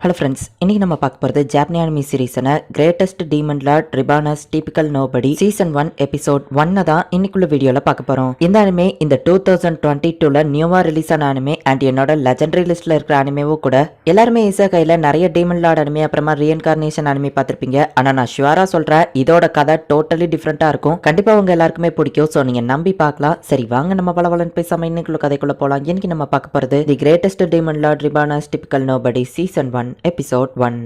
Hello friends, இன்னைக்கு நம்ம பார்க்க போகிறது ஜாப்பனி அனிமி சீரீஸான greatest demon lord reborn as typical nobody season 1 episode 1 தான் இன்னைக்குள்ள வீடியோல பார்க்க போறோம். இந்த அனிமே இந்த 2022ல நியூவா ரிலீஸ் ஆன அனிமே அண்ட் என்னோட லெஜெண்டரி லிஸ்ட்ல இருக்கிற அனிமேவும் கூட. எல்லாருமே இசகையில நிறைய டீமன் லார்ட் அனிமே அப்புறமா ரீஇன்கார்னேஷன் அனிமே பார்த்திருப்பீங்க. ஆனா நான் ஷுவரா சொல்றேன், இதோட கதை டோட்டலி டிஃப்ரெண்டா இருக்கும். கண்டிப்பா உங்க எல்லாருக்குமே பிடிக்கும். ஸோ நீங்க நம்பி பார்க்கலாம். சரி வாங்க நம்ம பலவலன் பேசாம இன்னைக்குள்ள கதைக்குள்ள போலாம். இன்னைக்கு நம்ம பார்க்க போறது the greatest demon lord reborn as typical nobody season 1 episode 1.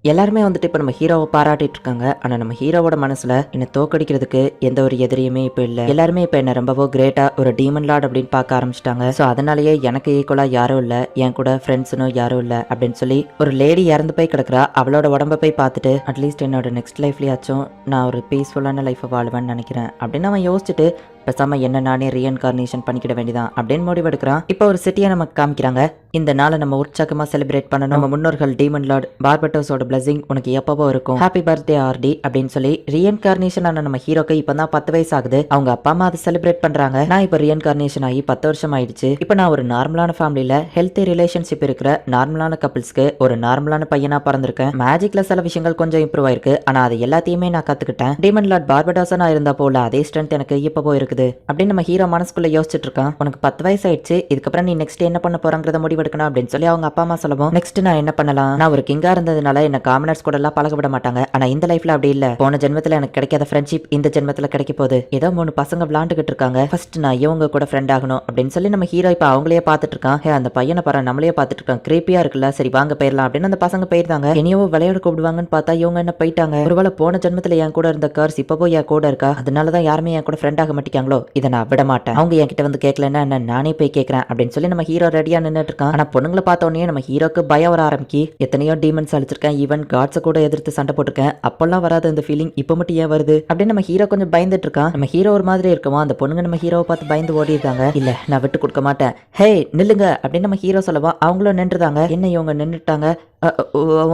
எல்லாருமே வந்துட்டு இப்போ நம்ம ஹீரோவை பாராட்டிட்டு இருக்காங்க. ஆனால் நம்ம ஹீரோவோட மனசுல என்னை தோக்கடிக்கிறதுக்கு எந்த ஒரு எதிரியுமே இப்போ இல்லை. எல்லாருமே இப்போ என்ன ரொம்பவோ கிரேட்டா ஒரு டீமன் லார்ட் அப்படின்னு பார்க்க ஆரம்பிச்சிட்டாங்க. ஸோ அதனாலேயே எனக்கு ஈக்குவலா யாரும் இல்லை, என் கூட ஃப்ரெண்ட்ஸுனும் யாரும் இல்லை அப்படின்னு சொல்லி ஒரு லேடி இறந்து போய் கிடக்குறா. அவளோட உடம்ப போய் பார்த்துட்டு அட்லீஸ்ட் என்னோட நெக்ஸ்ட் லைஃப்லயாச்சும் நான் ஒரு பீஸ்ஃபுல்லான லைஃப்பை வாழ்வேன்னு நினைக்கிறேன் அப்படின்னு அவன் யோசிச்சுட்டு பேசாம என்ன நானே ரீஇன்கார்னேஷன் பண்ணிக்கிட வேண்டியதான் அப்படின்னு முடிவெடுக்கிறான். இப்போ ஒரு சிட்டியை நமக்கு காமிக்கிறாங்க. இந்த நாளை நம்ம உற்சாகமா செலிப்ரேட் பண்ணணும். நம்ம முன்னோர்கள் டீமன் லார்ட் பார்பட்டோஸோட பிளஸிங் உனக்கு எப்பவோ இருக்கும், ஹாப்பி பர்த்டே ஆர்டி அப்படின்னு சொல்லி ரீஇன்கார்னேஷன் ஆன நம்ம ஹீரோக்கு இப்பதான் 10 வயசு ஆகுது. அவங்க அப்பா அம்மா அதை செலிப்ரேட் பண்றாங்க. நான் இப்போ ரீஇன்கார்னேஷன் ஆகி 10 வருஷம் ஆயிடுச்சு. இப்போ நான் ஒரு நார்மலான ஃபேமிலியில ஹெல்த்தி ரிலேஷன்ஷிப் இருக்கிற நார்மலான கப்பிள்ஸ்க்கு ஒரு நார்மலான பையனா பிறந்திருக்கேன். மேஜிக்ல சில விஷயங்கள் கொஞ்சம் இம்ப்ரூவ் ஆயிருக்கு. ஆனா அது எல்லாத்தையுமே நான் கத்துக்கிட்டேன். டீமன் லார்ட் பார்பட்டோஸா நான் இருந்தா போல அதே ஸ்ட்ரென்த் எனக்கு இப்பவோ இருக்குது அப்படின்னு நம்ம ஹீரோ மனசுக்குள்ள யோசிச்சுட்டு இருக்கான். உனக்கு 10 வயசு ஆயிடுச்சு, இதுக்கப்புறம் நீ நெக்ஸ்ட் என்ன பண்ண போறங்கிறத முடிவெடுக்கணும் அப்படின்னு சொல்லி அவங்க அப்பா அம்மா சொல்லவும், நெக்ஸ்ட் நான் என்ன பண்ணலாம், நான் ஒரு கிங்கா இருந்ததுனால என்ன காமனர்ஸ் கூட எல்லாம் பழக விட மாட்டாங்க. ஆனா இந்த லைஃப்ல அப்படி இல்ல. போன ஜென்மத்துல எனக்கு கிடைக்காத ஃப்ரெண்ட்ஷிப் இந்த ஜென்மத்துல கிடைக்க போகுது. ஏதோ 3 பசங்க விளாண்டுகிட்டு இருக்காங்க, ஃபர்ஸ்ட் நான் இவங்க கூட ஃப்ரெண்ட் ஆகணும் அப்படின்னு சொல்லி நம்ம ஹீரோ இப்ப அவங்களே பார்த்துட்டு இருக்கான். அந்த பையனை பாரு நம்மளே பார்த்துட்டு இருக்கான், கிரீப்பியா இருக்குல்ல, சரி வாங்க போயிடலாம் அப்படின்னு அந்த பசங்க போயிருந்தாங்க. என்னையோ விளையாட கூப்பிடுவாங்கன்னு பார்த்தா இவங்க என்ன போயிட்டாங்க. ஒருவேளை போன ஜென்மத்துல என் கூட இருந்த கர்ஸ் இப்பவோ என் கூட இருக்கா, அதனாலதான் யாருமே என் கூட ஃப்ரெண்ட் ஆக மாட்டேங்காங்களோ, இதை நான் விட மாட்டேன். அவங்க என்கிட்ட வந்து கேட்கலன்னா என்ன நானே போய் கேட்கறேன் அப்படின்னு சொல்லி நம்ம ஹீரோ ரெடியா நின்றுட்டு இருக்கான். ஆனா பொண்ணுங்களை பார்த்தோன்னே நம்ம ஹீரோக்கு பயம் வர ஆரம்பிக்கி. எத்தனையோ டீமன்ஸ் அழிச்சிருக்கேன், ஈவன் காட்ஸை கூட எதிர்த்து சண்டை போட்டிருக்கேன், அப்பெல்லாம் வராது இந்த ஃபீலிங் இப்ப மட்டும் ஏன் வருது அப்படின்னு நம்ம ஹீரோ கொஞ்சம் பயந்துட்டு இருக்கான். நம்ம ஹீரோ ஒரு மாதிரி இருக்குமா, அந்த பொண்ணுங்க நம்ம ஹீரோவை பார்த்து பயந்து ஓடி இருக்காங்க. இல்ல நான் விட்டு கொடுக்க மாட்டேன், ஹே நில்லுங்க அப்படின்னு நம்ம ஹீரோ சொல்லவா அவங்களும் நின்றுதாங்க. என்ன இவங்க நின்றுட்டாங்க,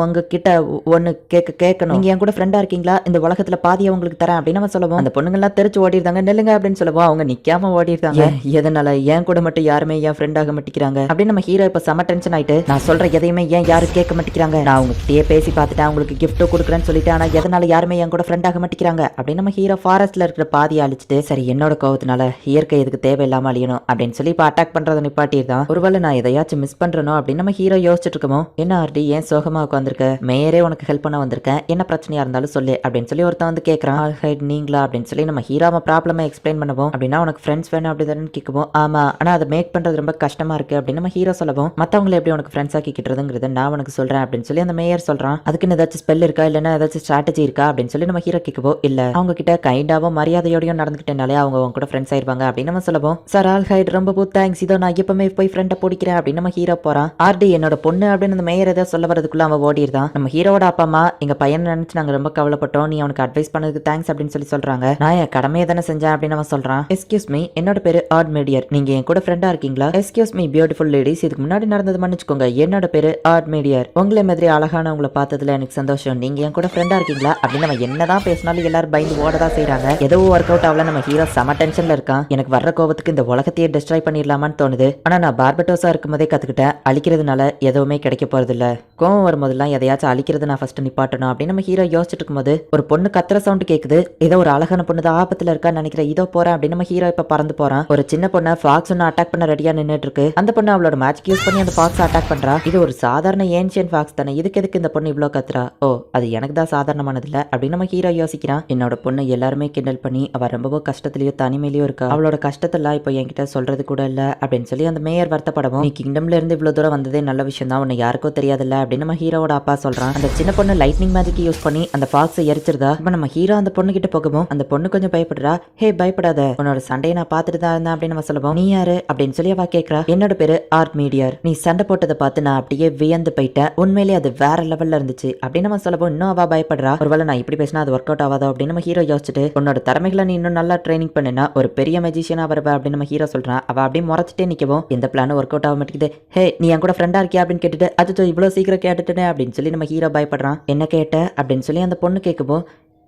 உங்க கிட்ட ஒன்னு கேட்கணும், நீங்க என் கூட ஃப்ரெண்டா இருக்கீங்களா, இந்த உலகத்துல பாதியை உங்களுக்கு தரேன் அப்படின்னு நம்ம சொல்லுவோம். அந்த பொண்ணுங்க எல்லாம் தெரிச்சு ஓடிருந்தாங்க. நில்லுங்க அப்படின்னு சொல்லுவோம். அவங்க நிக்காம ஓடிருந்தாங்க. எதனால என் கூட மட்டும் யாருமே ஏன் ஃப்ரெண்ட் ஆக மாட்டேங்கிறாங்க அப்படின்னு நம்ம ஹீரோ இப்ப செம டென்ஷன் ஆயிட்டு, நான் சொல்ற எதையுமே ஏன் யாரும் கேட்க மாட்டேங்கிறாங்க, நான் அவங்க கிட்டே பேசி பார்த்துட்டேன், அவங்களுக்கு கிஃப்ட் கொடுக்குறேன்னு சொல்லிட்டு, ஆனா எதனால யாருமே என் கூட ஃப்ரெண்ட் ஆக மாட்டேங்கிறாங்க அப்படின்னு நம்ம ஹீரோ ஃபாரஸ்ட்ல இருக்கிற பாதியை அழிச்சிட்டு, சரி என்னோட கோவத்தினால இயற்கை எதுக்கு தேவையில்லாம அழியணும் அப்படின்னு சொல்லி இப்ப அட்டாக் பண்றதை நிப்பாட்டிருந்தான். ஒருவேளை நான் எதையாச்சும் மிஸ் பண்றனோ அப்படின்னு நம்ம ஹீரோ யோசிச்சுட்டு இருக்கோமோ. என்ன ஆர்டி ஏன் சோகமா உட்காந்துருக்க, மேயரே உனக்கு ஹெல்ப் பண்ண வந்திருக்கேன், என்ன பிரச்சனையா இருந்தாலும் சொல்லு அப்படின்னு சொல்லி ஒருத்தன் வந்து கேட்கறான். நீங்களா அப்படின்னு சொல்லி நம்ம ஹீரோவை ப்ராப்ளமை எக்ஸ்பிளைன் பண்ணுவோம். அப்படின்னா உனக்கு ஃப்ரெண்ட்ஸ் வேணும் அப்படின்னு கேட்குவோம். ஆமா ஆனா அதை மேக் பண்றது ரொம்ப கஷ்டமா இருக்கு அப்படின்னு நம்ம ஹீரோ சொல்லவும், மத்தவங்களை எப்படி உனக்கு ஃப்ரெண்ட்ஸ் ஆக்கிக்கிறதுங்கிறத நான் உனக்கு சொல்றேன் அப்படின்னு சொல்லி அந்த மேயர் சொல்றான். அதுக்குன்னு ஏதாச்சும் ஸ்பெல் இருக்கா இல்லைன்னா ஏதாச்சும் ஸ்ட்ராட்டஜி இருக்கா அப்படின்னு சொல்லி நம்ம ஹீரோ கேட்குவோம். இல்ல அவங்க கிட்ட கைண்டாவும் மரியாதையோடையும் நடந்துக்கிட்டனாலே அவங்க அவங்க கூட ஃப்ரெண்ட்ஸ் ஆயிருவாங்க அப்படின்னு நம்ம சொல்லுவோம். சார் ஆல் ஹைட் ரொம்ப தேங்க்ஸ், இதோ நான் எப்பவுமே போய் ஃப்ரெண்டை பிடிக்கிறேன் அப்படின்னு நம்ம ஹீரோ போறான். ஆர்டி என்னோட பொண்ணு அப்படின்னு அந்த மேயர் ஏதாவது சொல்ல வரதுக்குள்ள அவன் ஓடிடுதான். நம்ம ஹீரோட அப்பா அம்மா எங்க பையன் நினைச்சு நாங்க ரொம்ப கவலைப்பட்டோம், நீ அவனுக்கு அட்வைஸ் பண்ணதுக்கு தேங்க்ஸ் அப்படின்னு சொல்லி சொல்றாங்க. நான் என் கடமையை தானே செஞ்சேன் அப்படின்னு அவன் சொல்றான். எஸ்கியூஸ் மீ என்னோட பேரு ஆட் மீடியர், நீங்க என் கூட ஃப்ரெண்டா இருக்கீங்களா. எஸ்கியூஸ் மீ பியூட்டிஃபுல் லேடிஸ், இதுக்கு முன்னாடி நடந்தது மன்னிச்சுக்கோங்க, என்னோட பேரு ஆட் மீடியர், உங்களை மாதிரி அழகானவங்களை பார்த்ததுல எனக்கு சந்தோஷம், நீங்க என் கூட ஃப்ரெண்டா இருக்கீங்களா அப்படின்னு நம்ம என்னதான் பேசினாலும் எல்லாரும் பயந்து ஓடதான் செய்யறாங்க. ஏதோ ஒர்க் அவுட் ஆகல. நம்ம ஹீரோ செம டென்ஷன்ல இருக்கான். எனக்கு வர்ற கோபத்துக்கு இந்த உலகத்தையே டிஸ்ட்ராய் பண்ணிடலாமான்னு தோணுது. ஆனா நான் பார்பட்டோஸா இருக்கும் போதே கத்துக்கிட்டேன், அழிக்கிறதுனால எதுவுமே கிடைக்க போறது இல்ல, கோவம் வரும்போதெல்லாம் எதையாச்சும் அழிக்கிறது நான் ஃபர்ஸ்ட் நிப்பாட்டணும் அப்படின்னு நம்ம ஹீரோ யோசிச்சுட்டு இருக்கும்போது ஒரு பொண்ணு கத்துற சவுண்ட் கேக்குது. ஏதோ ஒரு அழகான பொண்ணு தான் ஆபத்துல இருக்கான்னு நினைக்கிறேன், இதோ போறேன் அப்படின்னு நம்ம ஹீரோ இப்ப பறந்து போறான். ஒரு சின்ன பொண்ணு ஃபாக்ஸ் ஒன்னு அட்டாக் பண்ண ரெடியா நின்னுட்டு இருக்கு. அந்த பொண்ணு அவளோட மேஜிக் யூஸ் பண்ணி அந்த ஃபாக்ஸ் அட்டாக் பண்றா. இது ஒரு சாதாரண ஏன்ஷியன் ஃபாக்ஸ் தானே, இதுக்கு எதுக்கு இந்த பொண்ணு இவ்வளவு கத்துறா, ஓ அது எனக்கு தான் சாதாரணமானது இல்ல அப்படின்னு நம்ம ஹீரோ யோசிக்கிறான். என்னோட பொண்ணு எல்லாருமே கிண்டல் பண்ணி அவ ரொம்பவோ கஷ்டத்திலயோ தனிமையிலயோ இருக்கா, அவளோட கஷ்டத்தெல்லாம் இப்போ என்கிட்ட சொல்றது கூட இல்ல அப்படின்னு சொல்லி அந்த மேயர் வருத்தப்படவும், நீ கிங்டம்ல இருந்து இவ்வளவு தூரம் வந்ததே நல்ல விஷயம் தான், உன்னை யாருக்கோ தெரியாதுல்ல அப்படின்னு நம்ம ஹீரோட அப்பா சொல்றான். அந்த சின்ன பொண்ணு லைட்னிங் மேஜிக் யூஸ் பண்ணி அந்த ஃபாக்ஸை எரிச்சிருதா. இப்ப நம்ம ஹீரோ அந்த பொண்ணு கிட்ட போகவும் அந்த பொண்ணு கொஞ்சம் பயப்படுறா. ஹே பயப்படாத, உன்னோட சண்டையை நான் பார்த்துட்டு தான் இருந்தேன் அப்படின்னு நம்ம சொல்லுவோம். நீ யாரு அப்படின்னு சொல்லி அவ கேட்கறா. என்னோட பேரு ஆர்ட் மீடியர், நீ சண்டை போட்டதை பார்த்து நான் அப்படியே வியந்து போயிட்டேன், உண்மையிலேயே அது வேற லெவல்ல இருந்துச்சு அப்படின்னு நம்ம சொல்லுவோம். இன்னும் அவ பயப்படுறா. ஒருவேளை நான் இப்படி பேசினா அது ஒர்க் அவுட் ஆகாதோ அப்படின்னு நம்ம ஹீரோ யோசிச்சுட்டு, உன்னோட திறமைகளை நீ இன்னும் நல்லா ட்ரைனிங் பண்ணினா ஒரு பெரிய மெஜிஷியனா வருவ அப்படின்னு நம்ம ஹீரோ சொல்றான். அவ அப்படியே முறைச்சிட்டே நிக்கவும், எந்த பிளானும் ஒர்க் அவுட் ஆக மாட்டேங்குது, ஹே நீ என் கூட ஃப்ரெண்டா இருக்கியா அப்படின்னு கேட்டுட்டு, அது இவ்வளவு சீக்கிரம் கேட்டுட்டேன் அப்படின்னு சொல்லி நம்ம ஹீரோ பயப்படுறான். என்ன கேட்ட அப்படின்னு சொல்லி அந்த பொண்ணு கேட்கவும்,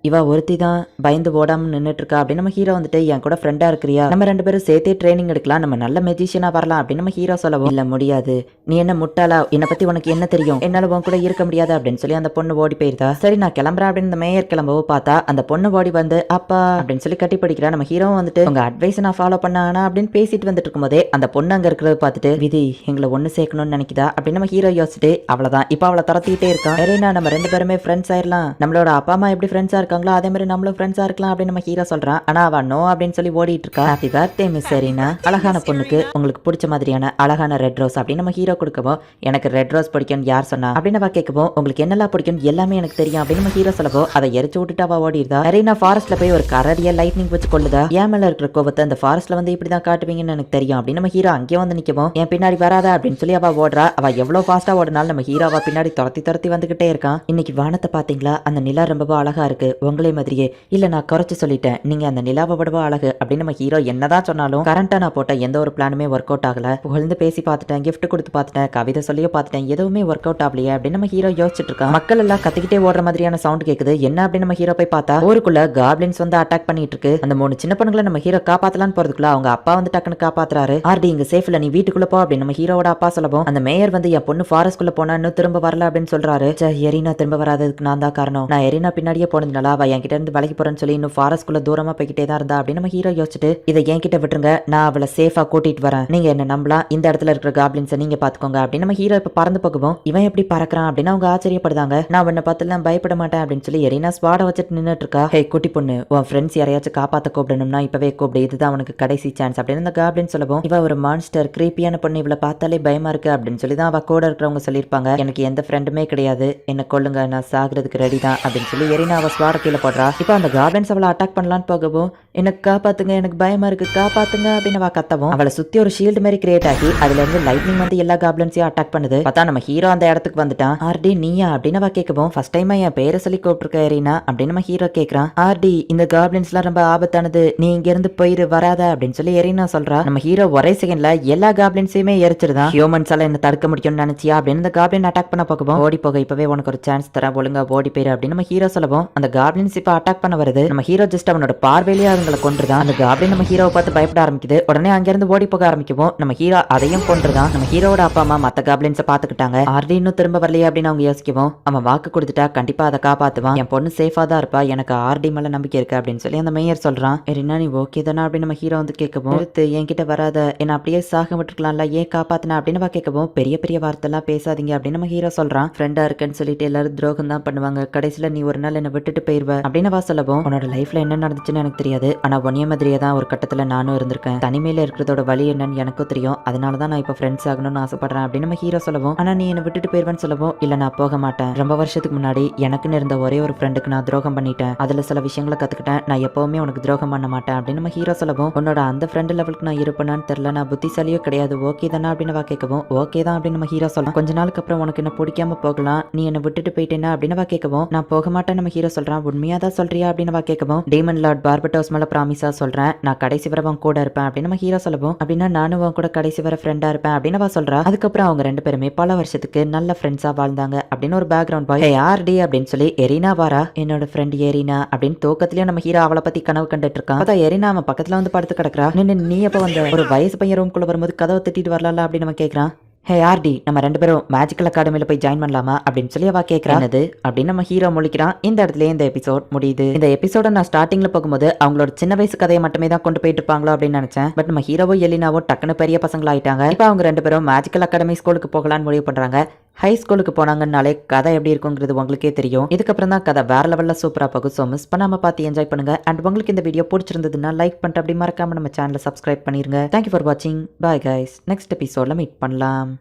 இவ ஒருத்தி தான் பயந்து ஓடாம நின்னுட்டு இருக்கா அப்படின்னு நம்ம ஹீரோ வந்துட்டு என் கூட ஃப்ரெண்டா இருக்கிறியா, நம்ம 2 பேரும் சேர்த்தே ட்ரைனிங் எடுக்கலாம், நம்ம நல்ல மெஜிஷியனா வரலாம் அப்படின்னு நம்ம ஹீரோ சொல்லவும், இல்ல முடியாது, நீ என்ன முட்டாளா, என்னை பத்தி உனக்கு என்ன தெரியும், என்னால உன் கூட இருக்க முடியாது அப்படின்னு சொல்லி அந்த பொண்ணு ஓடி போயிருந்தா. சரி நான் கிளம்புறேன் அப்படின்னு இந்த மேயர் கிளம்பவும் பார்த்தா அந்த பொண்ணு ஓடி வந்து அப்பா அப்படின்னு சொல்லி கட்டி பிடிக்கிறா. நம்ம ஹீரோவும் வந்துட்டு உங்க அட்வைஸ் நான் ஃபாலோ பண்ணானா அப்படின்னு பேசிட்டு வந்துட்டு இருக்கும்போதே அந்த பொண்ணு அங்க இருக்கிறத பார்த்துட்டு விதி எங்களை ஒண்ணு சேர்க்கணும்னு நினைக்குதா அப்படின்னு நம்ம ஹீரோ யோசிச்சுட்டு அவ்வளவுதான் இப்ப அவளை துரத்திட்டே இருக்கான். சரிண்ணா நம்ம 2 பேருமே ஃப்ரெண்ட்ஸ் ஆயிரலாம், நம்மளோட அப்பா அம்மா எப்படி ஃப்ரெண்ட்ஸா இருக்காங்களோ அதே மாதிரி நம்மளும் ஃப்ரெண்ட்ஸா இருக்கலாம் அப்படின்னு நம்ம ஹீரோ சொல்றான். ஆனா அவ நோ அப்படின்னு சொல்லி ஓடிட்டு இருக்கா. ஹாப்பி பர்த்டே மிஸ் சரினா, அழகான பொண்ணுக்கு உங்களுக்கு பிடிச்ச மாதிரியான அழகான ரெட் ரோஸ் அப்படின்னு நம்ம ஹீரோ கொடுக்கவும், எனக்கு ரெட் ரோஸ் பிடிக்கும் யார் சொன்னா அப்படின்னு அவ கேட்கவும், உங்களுக்கு என்னெல்லாம் பிடிக்கும் எல்லாமே எனக்கு தெரியும் அப்படின்னு நம்ம ஹீரோ சொல்லவோ அதை எரிச்சு விட்டுட்டு அவ ஓடிடுதா. சரினா ஃபாரஸ்ட்ல போய் ஒரு கரடியா லைட்னிங் வச்சு கொள்ளுதா. ஏன் மேல இருக்கிற கோபத்தை அந்த ஃபாரஸ்ட்ல வந்து இப்படிதான் காட்டுவீங்கன்னு எனக்கு தெரியும் அப்படின்னு நம்ம ஹீரோ அங்கே வந்து நிக்கவும், என் பின்னாடி வராதா அப்படின்னு சொல்லி அவ ஓடுறா. அவ எவ்வளவு ஃபாஸ்டா ஓடினாலும் நம்ம ஹீரோ அவ பின்னாடி துரத்தி வந்துகிட்டே இருக்கான். இன்னைக்கு வானத்தை பாத்தீங்களா, அந்த நிலா ரொம்ப அழகா இருக்கு உங்களே மாதிரியே, இல்ல நான் குறைச்சு சொல்லிட்டேன், நீங்க அந்த நிலாவை விடவா அழகு அப்படின்னு நம்ம ஹீரோ என்னதான் சொன்னாலும் கரண்டா நான் போட்ட எந்த ஒரு பிளானுமே ஒர்க் அவுட் ஆகல, புகழ்ந்து பேசி பார்த்துட்டேன், கிஃப்ட் கொடுத்து பார்த்துட்டேன், கவிதை சொல்லியோ பார்த்துட்டேன், எதுவுமே ஒர்க் அவுட் ஆகலையே அப்படின்னு நம்ம ஹீரோ யோசிச்சுட்டு இருக்கான். மக்கள் எல்லாம் கத்திக்கிட்டே ஓடுற மாதிரியான சவுண்ட் கேக்குது, என்ன அப்படின்னு நம்ம ஹீரோ போய் பார்த்தா ஊருக்குள்ள காப்ளின்ஸ் வந்து அட்டாக் பண்ணிட்டு இருக்கு. அந்த 3 சின்ன பொண்ணுங்களை நம்ம ஹீரோ காப்பாத்தலான்னு போறதுக்குள்ள அவங்க அப்பா வந்து டக்குன்னு காப்பாத்துறாரு. ஆர்டி இங்க சேஃப்ல, நீ வீட்டுக்குள்ள போ அப்படின்னு நம்ம ஹீரோட அப்பா சொல்லவும், அந்த மேயர் வந்து என் பொண்ணு ஃபாரஸ்ட்குள்ள போனா இன்னும் திரும்ப வரல அப்படின்னு சொல்றாரு. எரினா திரும்ப வராததுக்கு நான் தான் காரணம், நான் எரினா பின்னாடியே போனதுனால அவ என்கிட்ட இருந்து விலகி போறேன்னு சொல்லி இன்னும் ஃபாரஸ்ட்குள்ள தூரமா போய்கிட்டே தான் இருந்தா அப்படின்னு நம்ம ஹீரோ யோசிச்சுட்டு, இதை என்கிட்ட விட்டுருங்க, நான் அவளை சேஃபா கூட்டிட்டு வரேன், நீங்க என்ன நம்பலாம், இந்த இடத்துல இருக்கிற காப்ளின்ஸை நீங்க பாத்துக்கோங்க அப்படின்னு நம்ம ஹீரோ இப்ப பறந்து போகவும், இவன் எப்படி பறக்கிறான் அப்படின்னு அவங்க ஆச்சரியப்படுதாங்க. நான் உன்னை பார்த்துலாம் பயப்பட மாட்டேன் அப்படின்னு சொல்லி எரினா ஸ்வாட வச்சுட்டு நின்னுட்டு இருக்கா. ஹே குட்டி பொண்ணு, உன் ஃப்ரெண்ட்ஸ் யாரையாச்சும் காப்பாத்த கூப்பிடணும்னா இப்பவே கூப்பிடு, இதுதான் உனக்கு கடைசி சான்ஸ் அப்படின்னு அந்த காப்ளின் சொல்லவும், இவ ஒரு மான்ஸ்டர் கிரீப்பியான பொண்ணு, இவளை பார்த்தாலே பயமா இருக்கு அப்படின்னு சொல்லி தான் அவ கூட இருக்கிறவங்க சொல்லியிருப்பாங்க. எனக்கு எந்த ஃப்ரெண்டுமே கிடையாது, என்ன கொல்லுங்க, நான் சாகுறதுக்கு ரெடி தான் அப்படின்னு சொல்லி எரினா அவ ஸ்வாட கீழே போடுறா. இப்ப அந்த காப்ளின்ஸ் அவளை அட்டாக் பண்ணலான்னு போகவும், எனக்கு காப்பாத்துங்க, எனக்கு பயமா இருக்கு, காப்பாத்துங்க அப்படின்னு அவ கத்தவும், அவளை சுத்தி ஒரு ஷீல்டு மாதிரி கிரியேட் ஆகி அதுல இருந்து லைட்னிங் வந்து எல்லா காப்ளின்ஸையும் அட்டாக் பண்ணுது. பார்த்தா நம்ம ஹீரோ அந்த இடத்துக்கு வந்துட்டான். ஆர்டி நீயா அப்படின்னு அவ கேட்கவும், ஃபர்ஸ்ட் டைம் என் பேரை சொல்லி கூப்பிட்டுருக்க எரினா அப்படின்னு நம்ம ஹீரோ கேட்கறான். ஆர்டி இந்த காப்ளின்ஸ் எல்லாம் ரொம்ப ஆபத்தானது, நீ இங்க இருந்து போயிரு வராத அப்படின்னு சொல்லி எரினா சொல்றா. நம்ம ஹீரோ ஒரே செகண்ட்ல எல்லா காப்ளின்ஸையுமே எரிச்சிருதான். ஹியூமன்ஸ் எல்லாம் என்ன தடுக்க முடியும்னு நினைச்சியா அப்படின்னு இந்த காப்ளின் அட்டாக் பண்ண போகவும், ஓடி போக இப்பவே உனக்கு ஒரு சான்ஸ் தரேன், ஒழுங்கா ஓடி போயிரு அப்படின்னு நம்ம ஹீரோ சொல்லவும், அந்த காப்ளின்ஸ் இப்ப அட்டாக் பண்ண வருது. நம்ம ஹீரோ ஜஸ்ட் அவனோட பார்வையிலேயே அவங்களை கொன்றுதான். அந்த காப்ளின் நம்ம ஹீரோவை பார்த்து பயப்பட ஆரம்பிக்குது. உடனே அங்கிருந்து ஓடி போக ஆரம்பிக்கவும் நம்ம ஹீரோ அதையும் கொன்றுதான். நம்ம ஹீரோட அப்பா அம்மா மத்த காப்ளின்ஸை பாத்துக்கிட்டாங்க. ஆர்டி இன்னும் திரும்ப வரலையே அப்படின்னு அவங்க யோசிக்கவும், அவன் வாக்கு கொடுத்துட்டா கண்டிப்பா அதை காப்பாத்துவான், என் பொண்ணு சேஃபா தான் இருப்பா, எனக்கு ஆர்டி மேல நம்பிக்கை இருக்கு அப்படின்னு சொல்லி அந்த மேயர் சொல்றான். என்ன நீ ஓகே தானே அப்படின்னு நம்ம ஹீரோ வந்து கேட்கவும், எடுத்து என்கிட்ட வராத, என்ன அப்படியே சாக விட்டுருக்கலாம்ல, ஏன் காப்பாத்தினா அப்படின்னு கேட்கவும், பெரிய பெரிய வார்த்தை எல்லாம் பேசாதீங்க அப்படின்னு நம்ம ஹீரோ சொல்றான். ஃப்ரெண்டா இருக்குன்னு சொல்லிட்டு எல்லாரும் துரோகம் தான் பண்ணுவாங்க, கடைசியில நீ ஒரு நாள் என்ன விட்டுட்டு போயிருவ அப்படின்னு வா சொல்லவும், உன்னோட லைஃப்ல என்ன நடந்துச்சுன்னு எனக்கு தெரியாது, ஆனா ஒன்னிய மாதிரியே தான் ஒரு கட்டத்துல நானும் இருந்திருக்கேன், தனிமையில இருக்கிறதோட வழி என்னன்னு எனக்கும் தெரியும், அதனாலதான் நான் இப்ப ஃப்ரெண்ட்ஸ் ஆகணும்னு ஆசைப்படுறேன் அப்படின்னு நம்ம ஹீரோ சொல்லவும், ஆனா நீ என்ன விட்டுட்டு போயிருவேன்னு சொல்லவும், இல்ல நான் போக மாட்டேன், ரொம்ப வருஷத்துக்கு முன்னாடி எனக்குன்னு இருந்த ஒரே ஒரு ஃப்ரெண்டுக்கு நான் துரோகம் பண்ணிட்டேன், அதுல சில விஷயங்களை கத்துக்கிட்டேன், நான் எப்பவுமே உனக்கு துரோகம் பண்ண மாட்டேன் அப்படின்னு நம்ம ஹீரோ சொல்லவும், உன்னோட அந்த ஃப்ரெண்ட் லெவலுக்கு நான் இருப்பேனான்னு தெரியல, நான் புத்திசாலியோ கிடையாது, ஓகே தானே அப்படின்னு கேட்கவும், ஓகே தான் அப்படின்னு நம்ம ஹீரோ சொல்லலாம். கொஞ்ச நாளுக்கு அப்புறம் உனக்கு என்ன பிடிக்காம போகலாம், நீ என்ன விட்டுட்டு போயிட்டேன்னா அப்படின்னு கேட்கவும், நான் போக மாட்டேன் நம்ம ஹீரோ சொல்றான். உண்மையா தான் சொல்றியா அப்படின்னு கேட்கவும், டீமன் லார்ட் பார்பட்டோஸ் மேல ப்ராமிஸா சொல்றேன், நான் கடைசி வரை உன் கூட இருப்பேன் அப்படின்னு நம்ம ஹீரோ சொல்லவும், அப்படின்னா நானும் உன் கூட கடைசி வரை ஃப்ரெண்டா இருப்பேன் அப்படின்னு சொல்றா. அதுக்கப்புறம் அவங்க 2 பேருமே பல வருஷத்துக்கு நல்ல ஃப்ரெண்ட்ஸா வாழ்ந்தாங்க அப்படின்னு ஒரு பேக்ரவுண்ட் பாய் ஆர்டி அப்படின்னு சொல்லி எரினா வாரா, என்னோட ஃப்ரெண்ட் எரினா அப்படின்னு தூக்கத்திலயும் நம்ம ஹீரோ அவளை பத்தி கனவு கண்டுட்டு இருக்கான். அதான் எரினா அவன் பக்கத்துல வந்து படுத்து கிடக்குறா. நீ எப்ப வந்த, ஒரு வயசு பையன் ரூம்குள்ள வரும்போது கதவை தட்டிட்டு வரலாம் அப்படின்னு நம்ம கேட்கறான். ஹே ஆர்டி, நம்ம 2 பேரும் மேஜிக்கல் அகாடமியில போய் ஜாயின் பண்ணலாமா அப்படின்னு சொல்லி அவ கேட்கறானது அப்படின்னு நம்ம ஹீரோ முழிக்கிறான். இந்த இடத்துல இந்த எபிசோட் முடியுது. இந்த எபிசோட நான் ஸ்டார்டிங்ல போகும்போது அவங்களோட சின்ன வயசு கதையை மட்டுமே தான் கொண்டு போயிட்டு இருப்பாங்களோ அப்படின்னு நினைச்சேன். பட் நம்ம ஹீரோவோ எலினாவோ டக்குன்னு பெரிய பசங்களா ஆயிட்டாங்க. இப்ப அவங்க 2 பேரும் மேஜிக்கல் அகாடமி ஸ்கூலுக்கு போகலான்னு முடிவு பண்றாங்க. ஹை ஸ்கூலுக்கு போனாங்கன்னாலே கதை எப்படி இருக்குங்கிறது உங்களுக்கே தெரியும். இதுக்கப்புறம் தான் கதை வேற லெவல்ல சூப்பரா போகும். ஸோ மிஸ் பண்ணாம பார்த்து என்ஜாய் பண்ணுங்க. அண்ட் உங்களுக்கு இந்த வீடியோ பிடிச்சிருந்ததுன்னா லைக் பண்ணிட்டு அப்படி மறக்காம நம்ம சேனலை சப்ஸ்கிரைப் பண்ணிருங்க. தேங்க்யூ ஃபார் வாட்சிங். Bye guys. நெக்ஸ்ட் எபிசோட்ல மீட் பண்ணலாம்.